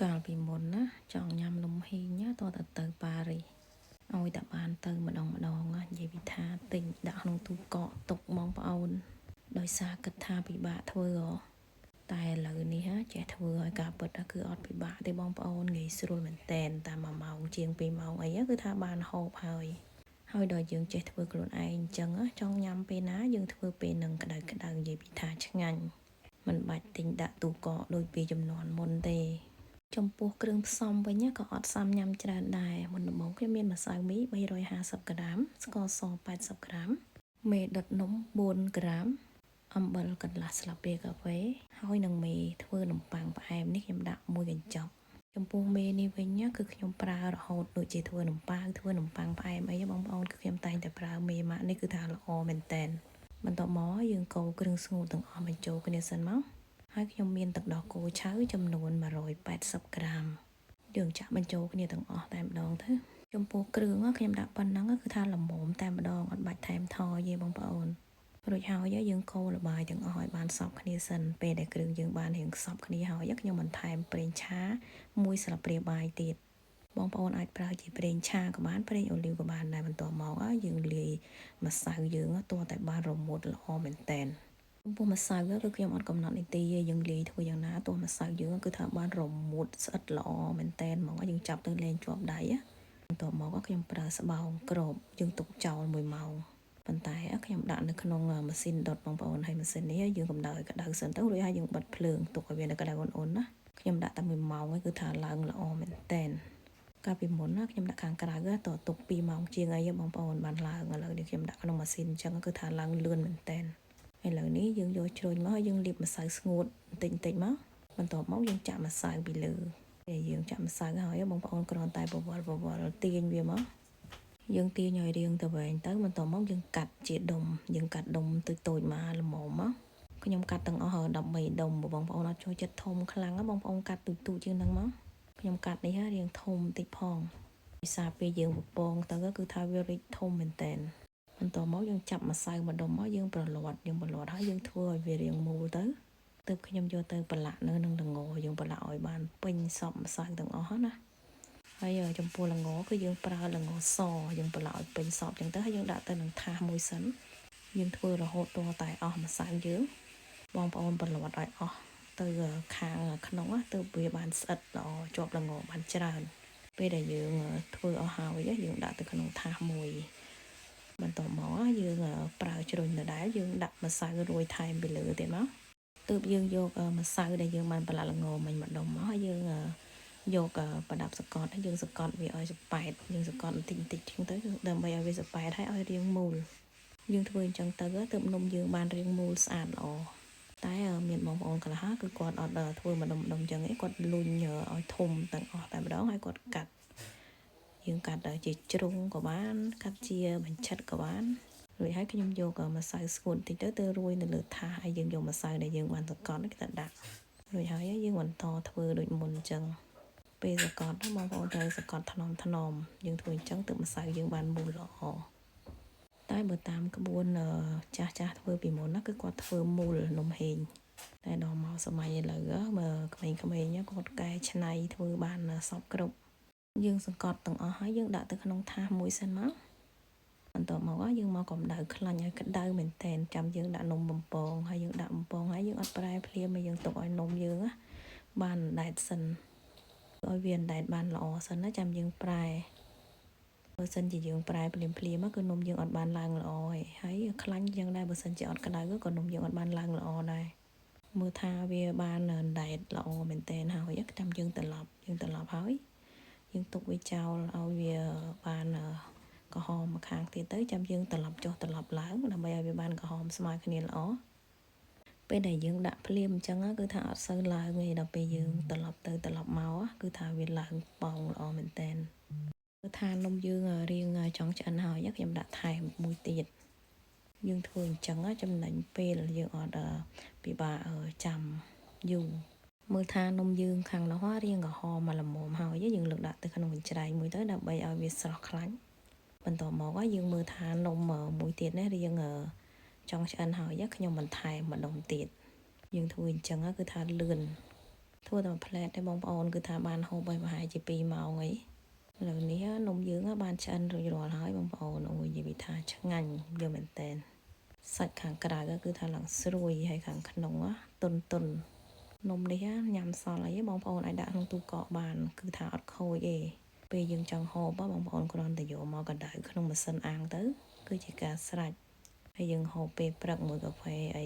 កាលពីមុនណាចង់ញ៉ាំនំហ៊ីងណាតើទៅប៉ារីសឲ្យតែបានទៅម្ដងនិយាយពីថាទិញដាក់ក្នុងទូកកទុកបងប្អូនដោយសារគិតថាពិបាកធ្វើតែឥឡូវនេះចេះធ្វើឲ្យការពិតគឺអត់ពិបាកទេបងប្អូនងាយស្រួលមែនតែនតាម1ម៉ោងជាង2ម៉ោងអីគឺថាបានហូបហើយដល់យើងចេះធ្វើខ្លួនឯងអញ្ចឹងចង់ញ៉ាំពេលណាយើងធ្វើពេលនឹងក្តៅនិយាយពីថាឆ្ងាញ់មិនបាច់ទិញដាក់ទូកកដូចពីចំនួនមុនទេចំពោះគ្រឿងផ្សំវិញក៏អត់សាំញ៉ាំច្រើនដែរមុនដំបូងខ្ញុំមានម្សៅមី350ក្រាមស្ករស80ក្រាមមេដុតនំ4ក្រាមអំបិលកន្លះស្លាបព្រាកាហ្វេហើយនឹងមេធ្វើនំប៉័ងផ្អែមនេះខ្ញុំដាក់មួយកញ្ចប់ចំពោះមេនេះវិញគឺខ្ញុំប្រើរហូតដូចជាធ្វើនំប៉័ងផ្អែមអីបងប្អូនគឺខ្ញុំតែងតែប្រើមេម៉ាក់នេះគឺថាល្អមែនតែនបន្ទាប់មកយើងកូរគ្រឿងស្ងួតទាំងអស់បញ្ចូលគ្នាសិនមកហើយខ្ញុំមានទឹកដោះគោឆៅចំនួន180ក្រាមយើងចាក់បញ្ចូលគ្នាទាំងអស់តែម្ដងទៅចំពោះគ្រឿងខ្ញុំដាក់ប៉ុណ្ណឹងគឺថាល្មមតែម្ដងអត់បាច់ថែមថយទេបងប្អូនរួចហើយយើងកូរល្បាយទាំងអស់ឲ្យបានសព្វគ្នាសិនពេលដែលគ្រឿងយើងបានរៀងសព្វគ្នាហើយខ្ញុំបន្ថែមប្រេងឆា1ស្លាបព្រាបាយទៀតបងប្អូនអាចប្រើជាប្រេងឆាក៏បានប្រេងអូលីវក៏បានដែរបន្ទាប់មកយើងលាយម្សៅយើងទាល់តែបានរមុតល្អមែនតែនចំពោះម្សៅគឺខ្ញុំអត់កំណត់នីតិទេយើងលាយធ្វើយ៉ាងណាទោះម្សៅយើងគឺថាបានរមុតស្អិតល្អមែនតែនហ្មងយើងចាប់ទៅលែងជាប់ដៃបន្ទាប់មកខ្ញុំប្រើស្បោងក្របយើងទុកចោល1ម៉ោងប៉ុន្តែខ្ញុំដាក់នៅក្នុងម៉ាស៊ីនដុតបងប្អូនហើយម៉ាស៊ីននេះយើងកម្ដៅឲ្យក្តៅសិនទៅរួចហើយយើងបិទភ្លើងទុកឲ្យវានៅក្តៅអ៊ុនៗណាខ្ញុំដាក់តែ1ម៉ោងគឺថាឡើងល្អមែនតែនកាលពីមុនណាខ្ញុំដាក់ខាងក្រៅតទុក2ម៉ោងជាងអីបងប្អូនបានឡើងឥឡូវនេះខ្ញុំដាក់ក្នុងម៉ាស៊ីនអញ្ចឹងគឺថាឡើងលឿនមែនតែនឥឡូវនេះយើងយកជ្រញ់មកហើយយើងលាបម្សៅស្ងួតបន្តិចមកបន្ទាប់មកយើងចាក់ម្សៅពីលើពេលយើងចាក់ម្សៅហើយបងប្អូនគ្រាន់តែបវល់ទាញវាមកយើងទាញឲ្យរាងទៅវែងទៅបន្ទាប់មកយើងកាត់ជាដុំយើងកាត់ដុំតូចមកល្មមមកខ្ញុំកាត់ទាំងអស់13ដុំបងប្អូនអត់ចូលចិត្តធំខ្លាំងបងប្អូនកាត់ទូចជាងហ្នឹងមកខ្ញុំកាត់នេះរាងធំតិចផងភាសាពេលយើងពពងទៅគឺថាវារីកធំមែនតែនបន្ទាប់មកយើងចាប់ម្សៅម្ដុំមកយើងប្រឡាត់ហើយយើងធ្វើឲ្យវារាងមូលទៅទើបខ្ញុំយកទៅប្រឡាក់នៅនឹងល្ងយើងប្រឡាក់ឲ្យបានពេញសពម្សៅទាំងអស់ណាហើយចំពោះល្ងគឺយើងប្រើល្ងសយើងប្រឡាក់ឲ្យពេញសពចឹងទៅហើយយើងដាក់ទៅនឹងថាសមួយសិនយើងធ្វើរហូតទាល់តែអស់ម្សៅយើងបងប្អូនប្រឡាត់ឲ្យអស់ទៅខាងក្នុងទើបវាបានស្អិតល្អជាប់ល្ងបានច្រើនពេលដែលយើងធ្វើអស់ហើយយើងដាក់ទៅក្នុងថាសមួយបន្ទាប់មកយើងប្រើជ្រុញដដែលយើងដាក់ម្សៅរួយថែមពីលើទៀតមកទើបយើងយកម្សៅដែលយើងបានប្រឡាក់ល្ងមិញម្ដុំមកហើយយើងយកប្រដាប់សកត់ហើយយើងសកត់វាឲ្យសប៉ែតយើងសកត់បន្តិចចឹងទៅដើម្បីឲ្យវាសប៉ែតហើយឲ្យរាងមូលយើងធ្វើអញ្ចឹងទៅទើបនំយើងបានរាងមូលស្អាតល្អតែមានបងប្អូនខ្លះគឺគាត់អត់ធ្វើម្ដុំអញ្ចឹងឯងគាត់លុញឲ្យធំទាំងអស់តែម្ដងហើយគាត់កាត់យើងកាត់ជាជ្រុងក៏បានកាត់ជាបញ្ឆិតក៏បានរួចហើយខ្ញុំយកម្សៅស្ងួតបន្តិចទៅរួយនៅលើថាសហើយយើងយកម្សៅដែលយើងបានសកត់ទៅដាក់រួចហើយយើងបន្តធ្វើដូចមុនអញ្ចឹងពេលសកត់បងប្អូនត្រូវសកត់ថ្នមយើងធ្វើអញ្ចឹងទើបម្សៅយើងបានមូលល្អតែបើតាមក្បួនចាស់ធ្វើពីមុនគឺគាត់ធ្វើមូលនំហេងតែដល់មកសម័យឥឡូវមើលក្មេងៗគាត់កែច្នៃធ្វើបានសពគ្រប់យើងសង្កត់ទាំងអស់ហើយយើងដាក់ទៅក្នុងថាសមួយសិនមកបន្ទាប់មកយើងមកកម្ដៅខ្លាញ់ឲ្យក្ដៅមែនតែនចាំយើងដាក់នំបំពងហើយយើងដាក់បំពងហើយយើងអត់ប្រែភ្លាមយើងទុកឲ្យនំយើងបានដែតសិនឲ្យវាដែតបានល្អសិនណាចាំយើងប្រែបើសិនជាយើងប្រែភ្លាមគឺនំយើងអត់បានឡើងល្អហើយខ្លាញ់យ៉ាងដែរបើសិនជាអត់ក្ដៅក៏នំយើងអត់បានឡើងល្អដែរមើលថាវាបានដែតល្អមែនតែនហើយចាំយើងត្រឡប់ហើយយើងទុកវាចោលឲ្យវាបានក្រហមម្ខាងទៀតទៅចាំយើងត្រឡប់ចុះត្រឡប់ឡើងដើម្បីឲ្យវាបានក្រហមស្មើគ្នាល្អពេលដែលយើងដាក់ភ្លាមអញ្ចឹងគឺថាអត់សូវឡើងទេដល់ពេលយើងត្រឡប់ទៅត្រឡប់មកគឺថាវាឡើងប៉ោងល្អមែនតែនគឺថានំយើងរៀងចង់ឆ្អិនហើយខ្ញុំដាក់ថែមមួយទៀតយើងធ្វើអញ្ចឹងចំណេញពេលយើងអត់ពិបាកចាំយូរមើលថានំយើងខាងនោះរៀងក្រហមមកល្មមហើយយើងលើកដាក់ទៅក្នុងកញ្ច្រែងមួយទៅដើម្បីឲ្យវាស្រស់ខ្លាញ់បន្ទាប់មកយើងមើលថានំមួយទៀតនេះរៀងចង់ឆ្អិនហើយខ្ញុំបន្ថែមម្ដុំទៀតយើងធ្វើអញ្ចឹងគឺថាលឿន ធ្វើតែផ្លែតែបងប្អូនគឺថាបានហូបឲ្យប្រហែលជា2 ម៉ោងអីឥឡូវនេះនំយើងបានឆ្អិនរួចរាល់ហើយបងប្អូនអូយនិយាយពីថាឆ្ងាញ់យកមែនតើសាច់ខាងក្រៅគឺថាឡើងស្រួយហើយខាងក្នុងទុនទុននំនេះញ៉ាំសល់អីបងប្អូនអាចដាក់ក្នុងទូកកបានគឺថាអត់ខូចទេពេលយើងចង់ហូបបងប្អូនគ្រាន់តែយកមកកដៅក្នុងម៉ាស៊ីនអាំងទៅគឺជាការស្រេចហើយយើងហូបពេលព្រឹកមួយកាហ្វេអី